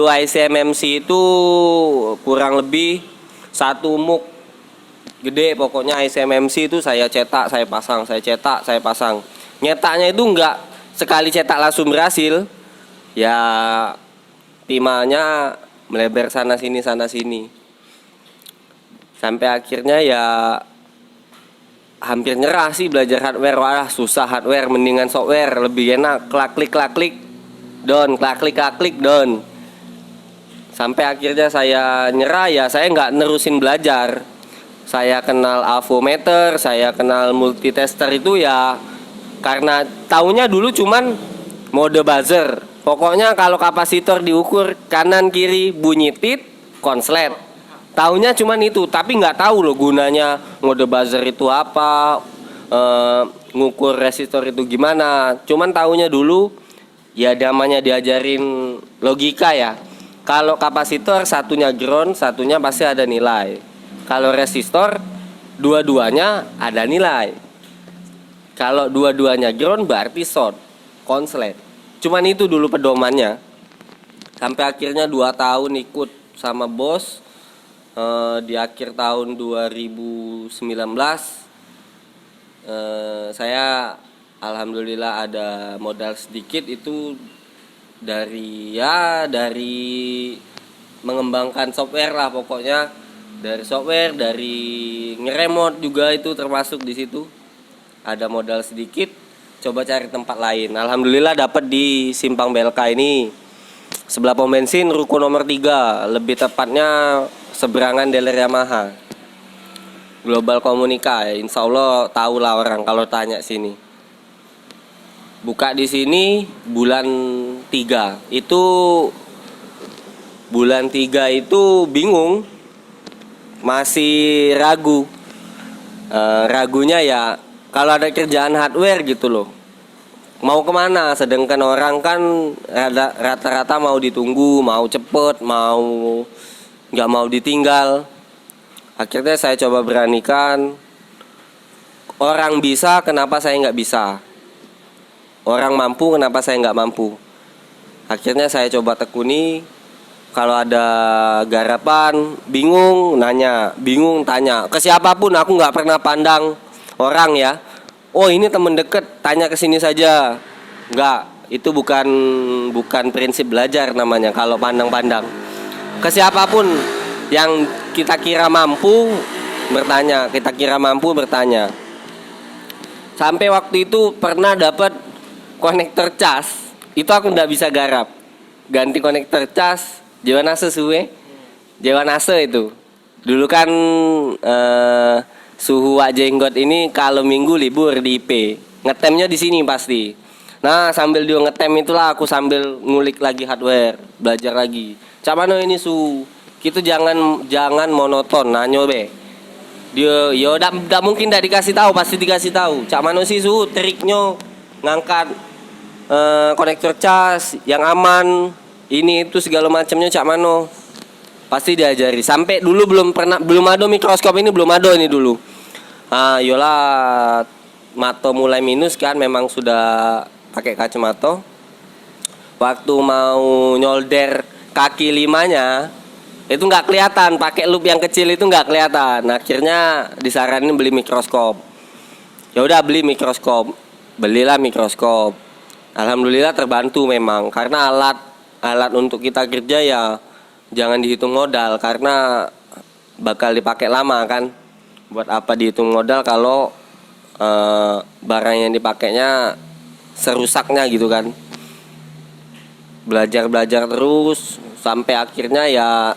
dulu ICMMC itu kurang lebih satu muk gede, pokoknya ICMMC itu saya cetak, saya pasang, saya cetak, saya pasang. Nyetaknya itu enggak sekali cetak langsung berhasil. Ya timahnya melebar sana sini. Sampai akhirnya ya hampir nyerah sih belajar hardware. Wah, susah hardware, mendingan software, lebih enak. Klik down. Sampai akhirnya saya nyerah, ya saya nggak nerusin belajar. Saya kenal avometer, saya kenal multitester itu ya karena taunya dulu cuman mode buzzer. Pokoknya kalau kapasitor diukur kanan kiri bunyi tit, konslet. Taunya cuman itu, tapi nggak tahu loh gunanya mode buzzer itu apa, ngukur resistor itu gimana. Cuman taunya dulu ya namanya diajarin logika ya. Kalau kapasitor satunya ground, satunya pasti ada nilai. Kalau resistor dua-duanya ada nilai. Kalau dua-duanya ground berarti short, konslet. Cuman itu dulu pedomannya. Sampai akhirnya 2 tahun ikut sama bos. Di akhir tahun 2019 saya alhamdulillah ada modal sedikit itu dari mengembangkan software lah, pokoknya dari software, dari ngeremot juga itu termasuk di situ. Ada modal sedikit, coba cari tempat lain. Alhamdulillah dapat di Simpang BLK ini, sebelah pom bensin ruko nomor 3, lebih tepatnya seberangan dealer Yamaha. Global Komunika, ya, insya Allah tahu lah orang kalau tanya sini. Buka di sini bulan 3. Itu bulan 3 itu bingung, masih ragu. Ragunya ya kalau ada kerjaan hardware gitu loh, mau kemana, sedangkan orang kan rata-rata mau ditunggu, mau cepet, nggak mau ditinggal. Akhirnya saya coba beranikan, orang bisa kenapa saya nggak bisa, orang mampu kenapa saya nggak mampu. Akhirnya saya coba tekuni. Kalau ada garapan, bingung nanya, bingung tanya ke siapapun. Aku nggak pernah pandang orang ya, oh ini temen deket, tanya ke sini saja. Nggak, itu bukan prinsip belajar namanya. Kalau pandang-pandang ke siapapun yang kita kira mampu bertanya. Sampai waktu itu pernah dapat konektor cas, itu aku nggak bisa garap, ganti konektor cas Jewanase itu dulu kan suhu Wak Jenggot ini kalau minggu libur di IP, ngetemnya di sini pasti. Nah sambil dia ngetem itulah aku sambil ngulik lagi hardware, belajar lagi. Camano ini gitu, jangan monoton nanyo be. Dia yo ndak mungkin ndak dikasih tahu, pasti dikasih tahu. Camano sih triknya ngangkat konektor cas yang aman, ini itu segala macamnya Cak Mano pasti diajari. Sampai dulu belum ada mikroskop ini, belum ada ini dulu. Yola mato mulai minus kan, memang sudah pakai kacamata. Waktu mau nyolder kaki 5-nya itu nggak kelihatan, pakai loop yang kecil itu nggak kelihatan. Akhirnya disaranin beli mikroskop. Ya udah beli mikroskop, belilah mikroskop. Alhamdulillah terbantu memang, karena alat untuk kita kerja ya jangan dihitung modal, karena bakal dipakai lama kan. Buat apa dihitung modal kalau barang yang dipakainya serusaknya gitu kan. Belajar terus sampai akhirnya ya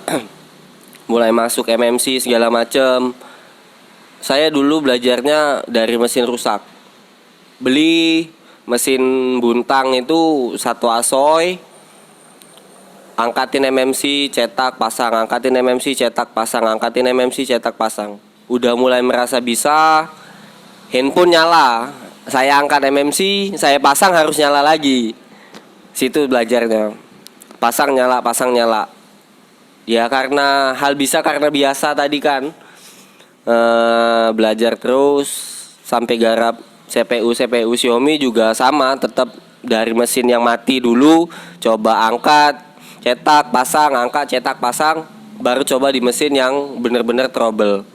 mulai masuk MMC segala macem. Saya dulu belajarnya dari mesin rusak, beli mesin buntang itu 1 asoy, angkatin MMC cetak pasang, angkatin MMC cetak pasang, angkatin MMC cetak pasang. Udah mulai merasa bisa, handphone nyala, saya angkat MMC, saya pasang harus nyala lagi. Situ belajarnya, pasang nyala. Ya karena hal bisa karena biasa tadi kan. Belajar terus sampai garap CPU Xiaomi juga sama, tetap dari mesin yang mati dulu coba angkat, cetak pasang, angkat cetak pasang, baru coba di mesin yang bener-bener trouble.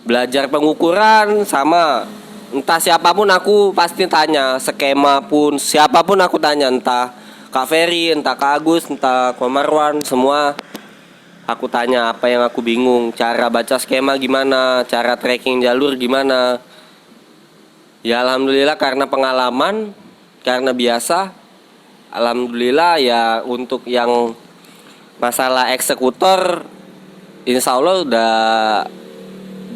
Belajar pengukuran sama, entah siapapun aku pasti tanya, skema pun siapapun aku tanya, entah Kak Ferry, entah Kak Agus, entah Kak Marwan, semua aku tanya apa yang aku bingung, cara baca skema gimana, cara tracking jalur gimana. Ya alhamdulillah karena pengalaman, karena biasa, alhamdulillah ya untuk yang masalah eksekutor insya Allah udah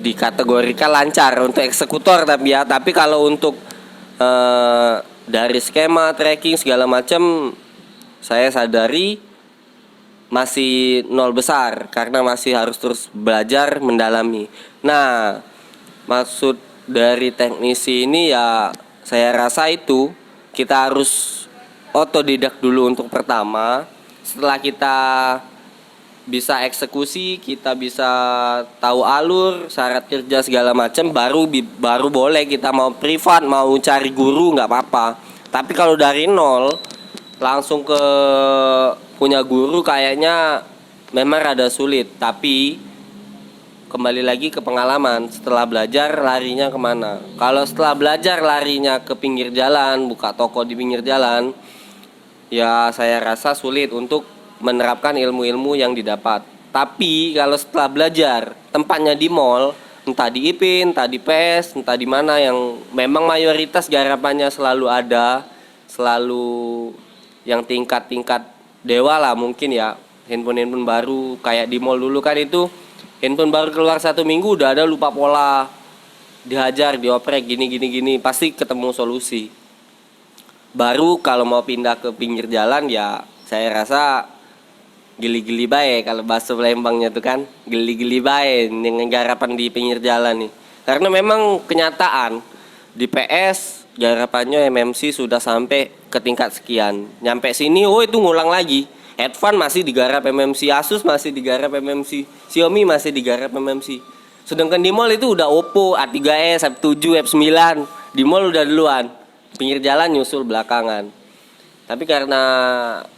dikategorikan lancar untuk eksekutor, tapi kalau untuk dari skema tracking segala macam saya sadari masih nol besar karena masih harus terus belajar mendalami. Nah, maksud dari teknisi ini ya saya rasa itu kita harus otodidak dulu untuk pertama. Setelah kita bisa eksekusi, kita bisa tahu alur, syarat kerja segala macam, baru boleh kita mau privat, mau cari guru nggak apa-apa. Tapi kalau dari nol langsung ke punya guru kayaknya memang rada sulit. Tapi kembali lagi ke pengalaman, setelah belajar larinya kemana? Kalau setelah belajar larinya ke pinggir jalan, buka toko di pinggir jalan, ya saya rasa sulit untuk menerapkan ilmu-ilmu yang didapat. Tapi kalau setelah belajar tempatnya di mall, entah di IPIN, entah di PS, entah di mana yang memang mayoritas garapannya selalu ada, selalu yang tingkat-tingkat dewa lah mungkin ya. Handphone baru kayak di mall dulu kan itu handphone baru keluar 1 minggu udah ada lupa pola, dihajar, dioprek gini, pasti ketemu solusi. Baru kalau mau pindah ke pinggir jalan ya saya rasa gili-gili bae kalau bahasa Lembangnya tuh kan, gili-gili bae dengan garapan di pinggir jalan nih. Karena memang kenyataan di PS garapannya MMC sudah sampai ke tingkat sekian. Nyampe sini oh itu ngulang lagi. Advan masih digarap MMC, Asus masih digarap MMC, Xiaomi masih digarap MMC. Sedangkan di mall itu udah Oppo, A3s, F7, F9. Di mall udah duluan. Pinggir jalan nyusul belakangan. Tapi karena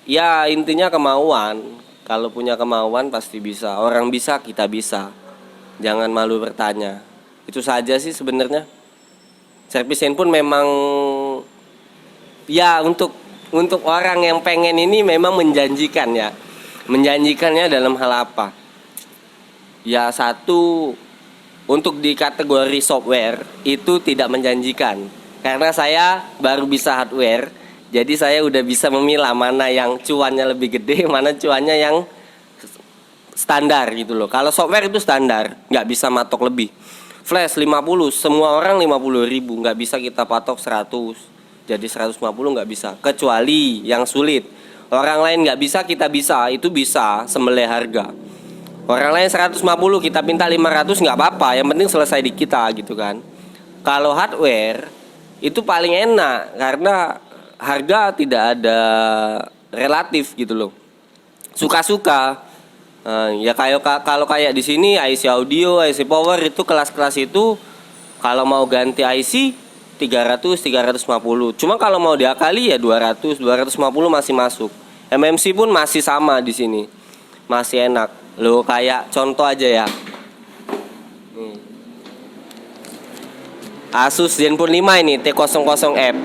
ya intinya kemauan. Kalau punya kemauan pasti bisa. Orang bisa, kita bisa. Jangan malu bertanya. Itu saja sih sebenarnya. Servis handphone memang ya untuk orang yang pengen ini memang menjanjikan ya. Menjanjikannya dalam hal apa? Ya satu, untuk di kategori software itu tidak menjanjikan. Karena saya baru bisa hardware. Jadi saya udah bisa memilah mana yang cuannya lebih gede, mana cuannya yang standar gitu loh. Kalau software itu standar, nggak bisa matok lebih. Flash 50, semua orang 50.000, nggak bisa kita patok 100. Jadi 150 nggak bisa. Kecuali yang sulit. Orang lain nggak bisa, kita bisa. Itu bisa sembelih harga. Orang lain 150, kita minta 500 nggak apa-apa. Yang penting selesai di kita gitu kan. Kalau hardware itu paling enak karena harga tidak ada relatif gitu loh. Suka-suka. Ya kalau kayak di sini IC audio, IC power itu kelas-kelas itu kalau mau ganti IC 300 350. Cuma kalau mau diakali ya 200 250 masih masuk. MMC pun masih sama di sini. Masih enak. Loh kayak contoh aja ya. Asus Zenfone 5 ini T00F.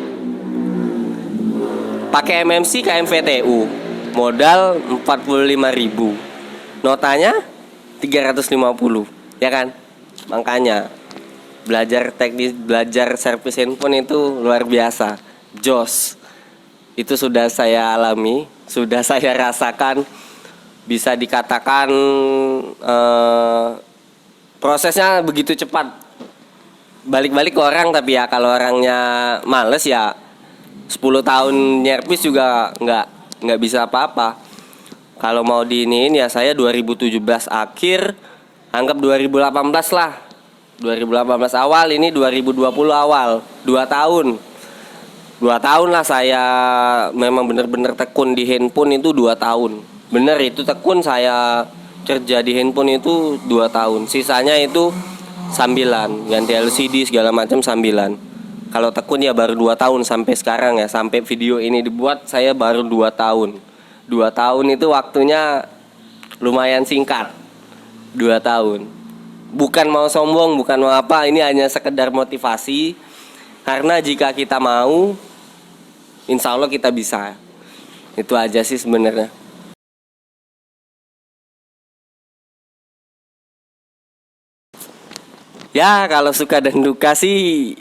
Pakai MMC KMVTU, modal 45.000, notanya 350, ya kan? Makanya belajar teknis, belajar servis handphone itu luar biasa, jos. Itu sudah saya alami, sudah saya rasakan. Bisa dikatakan prosesnya begitu cepat. Balik-balik ke orang, tapi ya kalau orangnya males ya 10 tahun nyervis juga nggak bisa apa-apa. Kalau mau diiniin ya saya 2017 akhir, anggap 2018 lah. 2018 awal, ini 2020 awal. 2 tahun. 2 tahun lah saya memang benar-benar tekun di handphone itu 2 tahun. Bener itu tekun, saya kerja di handphone itu 2 tahun. Sisanya itu sambilan, ganti LCD segala macam sambilan. Kalau tekun ya baru 2 tahun sampai sekarang ya, sampai video ini dibuat saya baru 2 tahun. 2 tahun itu waktunya lumayan singkat. 2 tahun. Bukan mau sombong, bukan mau apa, ini hanya sekedar motivasi. Karena jika kita mau, insya Allah kita bisa. Itu aja sih sebenarnya. Ya kalau suka dan duka sih,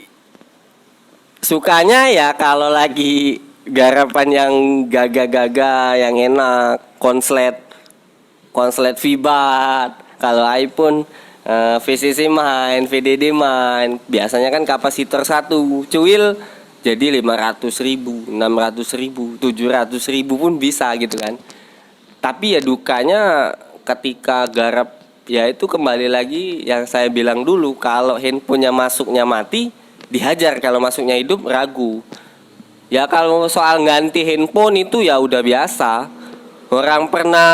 sukanya ya kalau lagi garapan yang gaga-gaga, yang enak, konslet, konslet Vibat. Kalau iPhone VCC main, VDD main. Biasanya kan kapasitor satu, cuil jadi 500.000, 600.000, 700.000 pun bisa gitu kan. Tapi ya dukanya ketika garap, ya itu kembali lagi yang saya bilang dulu, kalau handphonenya masuknya mati dihajar, kalau masuknya hidup ragu. Ya kalau soal ganti handphone itu ya udah biasa. Orang pernah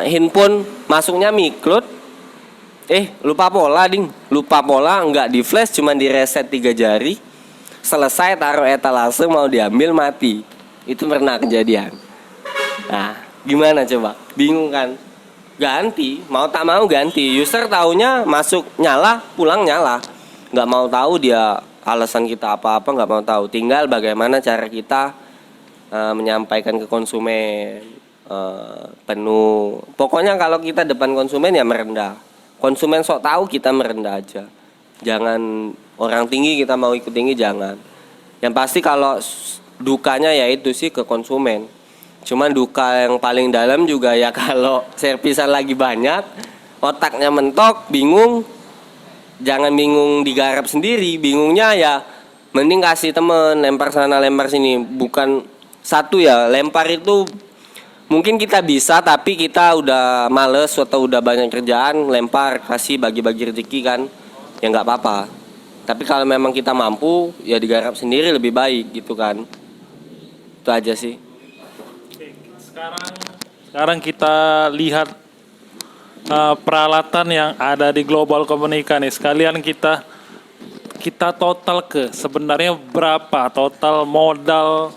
handphone masuknya miklot, lupa pola ding, lupa pola, nggak di flash, cuman di reset 3 jari, selesai taruh etalase mau diambil mati. Itu pernah kejadian. Nah gimana coba, bingung kan, ganti mau tak mau ganti. User taunya masuk nyala, pulang nyala, nggak mau tahu dia alasan kita apa-apa, nggak mau tahu. Tinggal bagaimana cara kita menyampaikan ke konsumen, penuh. Pokoknya kalau kita depan konsumen ya merendah. Konsumen sok tahu, kita merendah aja. Jangan orang tinggi kita mau ikut tinggi, jangan. Yang pasti kalau dukanya ya itu sih ke konsumen. Cuman duka yang paling dalam juga ya kalau servisan lagi banyak, otaknya mentok, bingung. Jangan bingung digarap sendiri, bingungnya ya mending kasih temen, lempar sana lempar sini. Bukan satu ya, lempar itu mungkin kita bisa, tapi kita udah males atau udah banyak kerjaan, lempar, kasih bagi-bagi rezeki kan, ya nggak apa-apa. Tapi kalau memang kita mampu, ya digarap sendiri lebih baik gitu kan. Itu aja sih. Sekarang kita lihat peralatan yang ada di Global Komunika nih. Sekalian kita total ke sebenarnya berapa total modal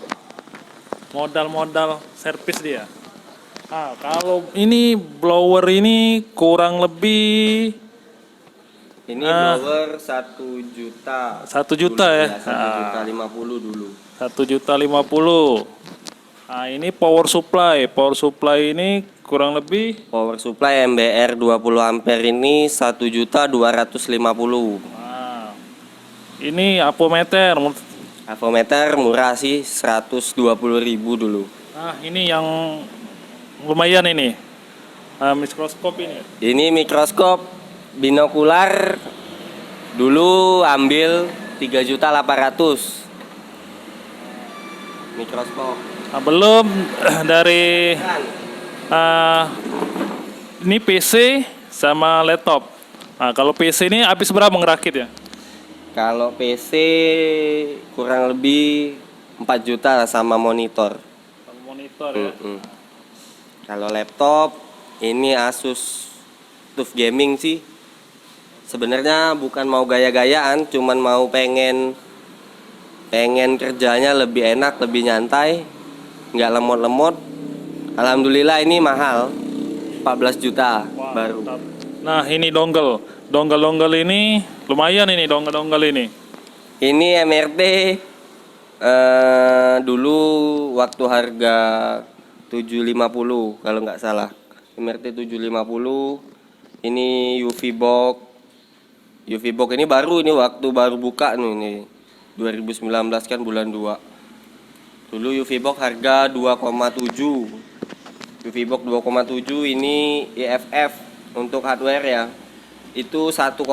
servis dia. Kalau ini blower ini kurang lebih ini blower 1 juta. 1 juta dulu, ya. 1.050.000 dulu. 1.050.000. Nah, ini power supply. Power supply ini kurang lebih Power supply MBR 20 ampere ini 1.250.000. nah, ini apometer. Avometer murah sih, 120.000 dulu. Nah, ini yang lumayan ini. Mikroskop ini. Ini mikroskop binokular dulu ambil 3.800.000. Mikroskop. Nah, belum dari ini PC sama laptop. Nah, kalau PC ini habis berapa ngerakit ya? Kalau PC kurang lebih 4 juta lah sama monitor. Monitor ya. Kalau laptop ini Asus TUF Gaming sih. Sebenarnya bukan mau gaya-gayaan, cuman mau pengen kerjanya lebih enak, lebih nyantai, nggak lemot-lemot. Alhamdulillah ini mahal, 14 juta. Wah, baru. Mantap. Nah, ini dongle ini lumayan, ini dongle ini. Ini MRT dulu waktu harga 750 kalau nggak salah. MRT 750. Ini UV box ini baru, ini waktu baru buka nih, ini 2019 kan bulan 2. Dulu UV box harga 2,7. UV box 2,7 ini EFF untuk hardware ya. Itu 1,4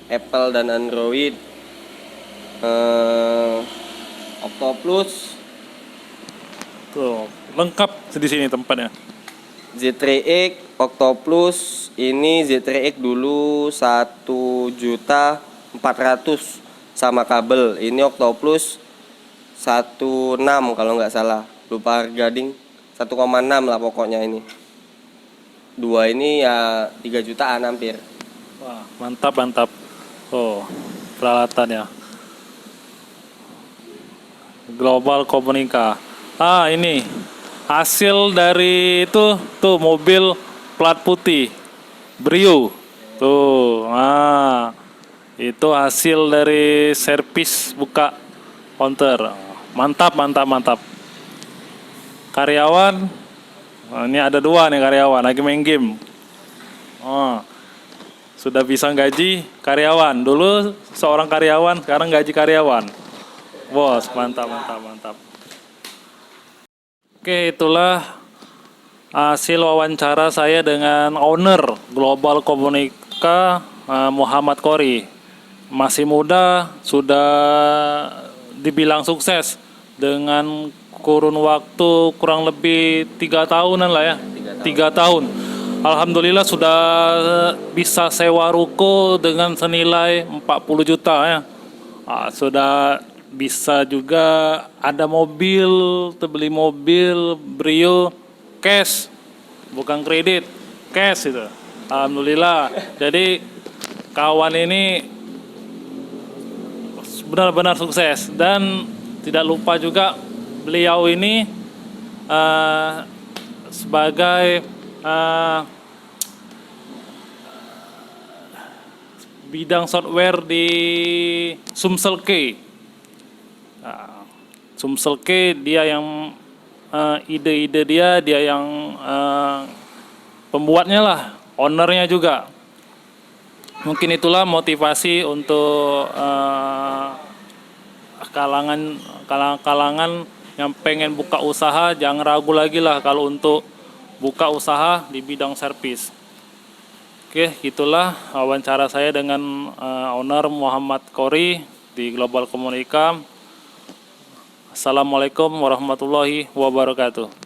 Apple dan Android. Octoplus. Tuh, lengkap di sini tempatnya. Z3X Octoplus ini Z3X dulu 1.400.000 sama kabel. Ini Octoplus 1.6 kalau nggak salah, lupa harga ding, 1,6 lah pokoknya. Ini dua ini ya 3 jutaan hampir. Wah, mantap. Oh, peralatannya Global Komunika. Ini hasil dari itu tuh mobil plat putih Brio tuh. Nah, itu hasil dari servis buka counter. Mantap, mantap, mantap. Karyawan, nah, ini ada 2 nih karyawan lagi main game. Oh, sudah bisa gaji karyawan. Dulu seorang karyawan, sekarang gaji karyawan. Bos, mantap, mantap, mantap. Oke, itulah hasil wawancara saya dengan owner Global Komunika, Muhammad Kori. Masih muda, sudah dibilang sukses dengan kurun waktu kurang lebih 3 tahunan lah ya. 3 tahun. Alhamdulillah sudah bisa sewa ruko dengan senilai 40 juta ya. Sudah bisa juga ada mobil, terbeli mobil Brio cash, bukan kredit, cash itu. Alhamdulillah. Jadi kawan ini benar-benar sukses, dan tidak lupa juga beliau ini sebagai bidang software di Sumsel K. Sumsel K dia yang ide-ide dia yang pembuatnya lah, ownernya juga. Mungkin itulah motivasi untuk kalangan yang pengen buka usaha, jangan ragu lagi lah kalau untuk buka usaha di bidang servis. Oke, gitulah wawancara saya dengan owner Muhammad Kori di Global Komunika. Assalamualaikum warahmatullahi wabarakatuh.